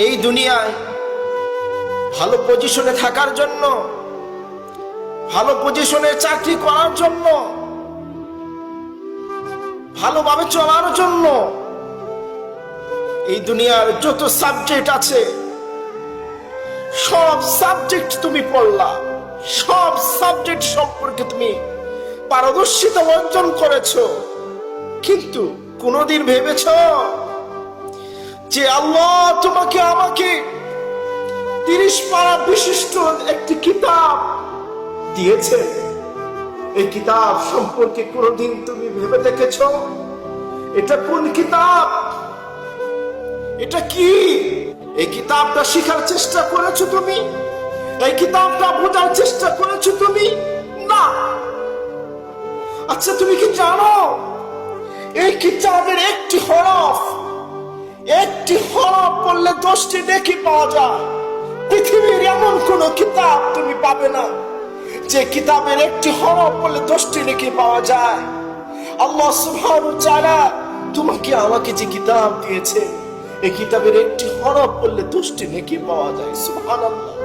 এই দুনিয়ায় ভালো পজিশনে থাকার জন্য, ভালো পজিশনে চাকরি করার জন্য, ভালোভাবে চলার জন্য এই দুনিয়ার যত সাবজেক্ট আছে সব সাবজেক্ট তুমি পড়লা, সব সাবজেক্ট সম্পর্কে তুমি পারদর্শিতা অর্জন করেছো, কিন্তু কোনদিন ভেবেছ যে আল্লাহ তোমাকে আমাকে 30 পারা বিশিষ্ট একটি কিতাব দিয়েছে? এই কিতাব সম্পর্কে কোনদিন তুমি ভেবে দেখেছ এটা কোন কিতাব, এটা কি? এই কিতাবটা শেখার চেষ্টা করেছো তুমি? এই কিতাবটা বোঝার চেষ্টা করেছো তুমি? না। আচ্ছা, তুমি কি জানো এই কিতাবের একটি হরফ পড়লে 10টি নেকি পাওয়া যায়? পৃথিবীর এমন কোন কিতাব তুমি পাবে না যে কিতাবের একটি হরফ পড়লে 10টি নেকি পাওয়া যায়। আল্লাহ সুবহানাহু ওয়া তাআলা তোমাকে আমাকে যে কিতাব দিয়েছে, এই কিতাবের একটি হরফ পড়লে 10টি নেকি পাওয়া যায়। সুবহানাল্লাহ।